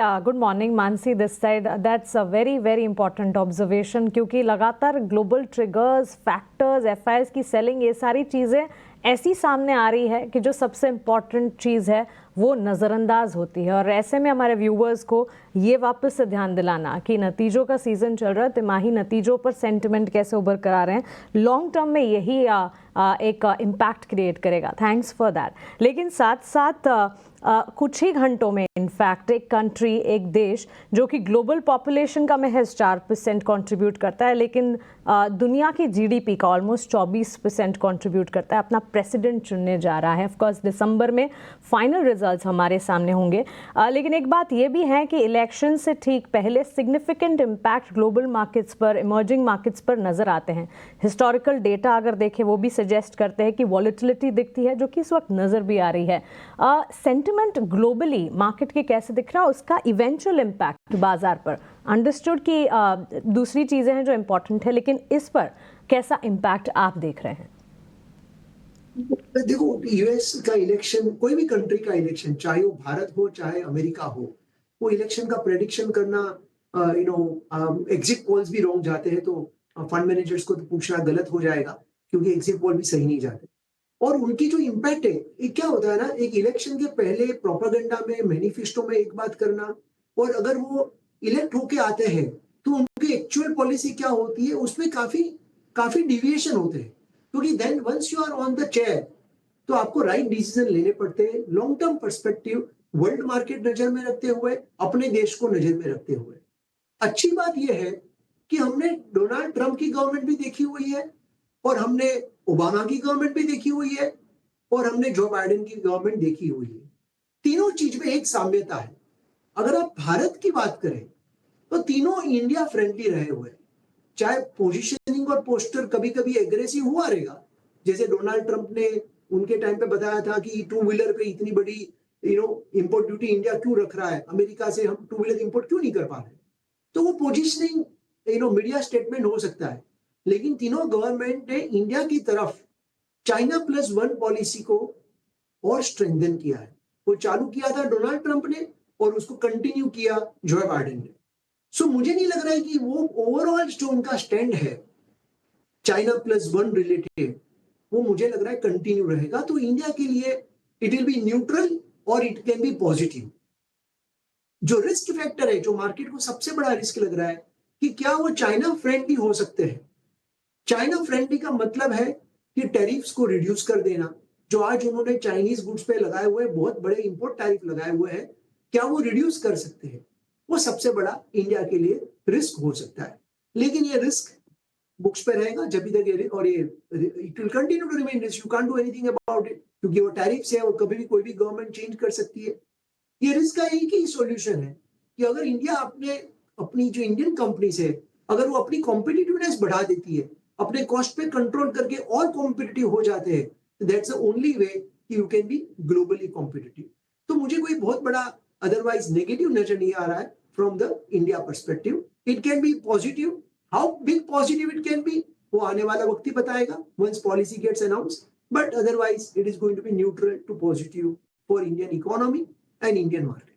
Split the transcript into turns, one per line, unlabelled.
Good morning Mansi this side. That's a very very important observation, क्योंकि लगातार global triggers, factors, FIS की selling, ये सारी चीज़ें ऐसी सामने आ रही है कि जो सबसे इम्पॉर्टेंट चीज़ है वो नज़रअंदाज होती है। और ऐसे में हमारे व्यूवर्स को ये वापस से ध्यान दिलाना कि नतीजों का सीज़न चल रहा है, तिमाही नतीजों पर सेंटिमेंट कैसे उभर कर आ रहे हैं, लॉन्ग टर्म में यही एक इम्पैक्ट क्रिएट करेगा। Thanks for that. लेकिन साथ साथ कुछ ही घंटों में इनफैक्ट एक कंट्री, एक देश जो कि ग्लोबल पॉपुलेशन का महज 4% कंट्रीब्यूट करता है, लेकिन दुनिया की जीडीपी का ऑलमोस्ट 24% कंट्रीब्यूट करता है, अपना प्रेसिडेंट चुनने जा रहा है। ऑफकोर्स दिसंबर में फाइनल रिजल्ट्स हमारे सामने होंगे, लेकिन एक बात ये भी है कि इलेक्शन से ठीक पहले सिग्निफिकेंट इम्पैक्ट ग्लोबल मार्केट्स पर, इमर्जिंग मार्केट्स पर नजर आते हैं। हिस्टोरिकल डेटा अगर देखें वो भी सजेस्ट करते हैं कि वॉलेटिलिटी दिखती है, जो कि इस वक्त नजर भी आ रही है। सेंटिमेंट ग्लोबली मार्केट के कैसे दिख रहा है, उसका इवेंचुअल इम्पैक्ट बाजार पर, अंडरस्टूड की दूसरी चीजें हैं जो इंपॉर्टेंट है, लेकिन इस पर कैसा इम्पैक्ट आप देख रहे हैं?
देखो, यूएस का इलेक्शन, कोई भी कंट्री का इलेक्शन, चाहे वो भारत हो चाहे अमेरिका हो, वो इलेक्शन का प्रेडिक्शन करना, एग्जिट पोल्स भी रॉन्ग जाते हैं, तो फंड मैनेजर्स को तो पूछना गलत हो जाएगा, क्योंकि एग्जिट पोल भी सही नहीं जाते। और उनकी जो इम्पैक्ट है, ये क्या होता है ना, एक इलेक्शन के पहले प्रोपागेंडा में, मैनिफेस्टो में एक बात करना, और अगर वो इलेक्ट होके आते हैं तो उनकी एक्चुअल पॉलिसी क्या होती है उसमें काफी काफी डिविएशन होते हैं, क्योंकि then once you are on the chair तो आपको राइट डिसीजन लेने पड़ते हैं, long term perspective, world market नजर में रखते हुए, अपने देश को नजर में रखते हुए। अच्छी बात यह है कि हमने डोनाल्ड ट्रंप की गवर्नमेंट भी देखी हुई है, और हमने ओबामा की गवर्नमेंट भी देखी हुई है, और हमने जो बाइडेन की गवर्नमेंट देखी हुई है। तीनों चीज में एक साम्यता है। अगर आप भारत की बात करें तो तीनों इंडिया फ्रेंडली रहे हुए, चाहे पोजीशनिंग और पोस्टर कभी कभी एग्रेसिव हुआ रहेगा, जैसे डोनाल्ड ट्रंप ने उनके टाइम पे बताया था कि टू व्हीलर पे इतनी बड़ी इंपोर्ट ड्यूटी इंडिया क्यों रख रहा है, अमेरिका से हम टू व्हीलर इंपोर्ट क्यों नहीं कर पा रहे। तो वो पोजीशनिंग मीडिया स्टेटमेंट हो सकता है, लेकिन तीनों गवर्नमेंट ने इंडिया की तरफ चाइना प्लस वन पॉलिसी को और स्ट्रेंथन किया है। वो चालू किया था डोनाल्ड ट्रंप ने, और उसको कंटिन्यू किया जो बाइडेन ने। सो मुझे नहीं लग रहा है कि वो ओवरऑल जो उनका स्टैंड है चाइना प्लस वन रिलेटेड, वो मुझे लग रहा है कंटिन्यू रहेगा। तो इंडिया के लिए इट विल बी न्यूट्रल और इट कैन बी पॉजिटिव। जो रिस्क फैक्टर है, जो मार्केट को सबसे बड़ा रिस्क लग रहा है कि क्या वो चाइना फ्रेंडली हो सकते हैं। चाइना फ्रेंडली का मतलब है कि टैरिफ्स को रिड्यूस कर देना। जो आज उन्होंने चाइनीज गुड्स पे लगाए हुए बहुत बड़े इंपोर्ट टैरिफ लगाए हुए हैं, क्या वो रिड्यूस कर सकते हैं? वो सबसे बड़ा इंडिया के लिए रिस्क हो सकता है। लेकिन ये रिस्क बुक्स पे रहेगा जब तक ये, और ये it will continue to remain risk, you can't do anything about it, क्योंकि वो टैरिफ्स है और कभी भी कोई भी गवर्नमेंट चेंज कर सकती है। ये रिस्क का एक ही सॉल्यूशन है कि अगर इंडिया अपनी जो इंडियन कंपनीज है, अगर वो अपनी कॉम्पिटिटिवनेस बढ़ा देती है, अपने कॉस्ट पे कंट्रोल करके और कॉम्पिटिटिव हो जाते हैं, दैट्स द ओनली वे कि you can be globally competitive. तो मुझे कोई बहुत बड़ा अदरवाइज नेगेटिव नजर नहीं आ रहा है from the India perspective. It can be positive, how big positive it can be वो आने वाला वक्त ही बताएगा, once policy gets announce, but otherwise it is going to be neutral to positive for Indian economy and Indian market.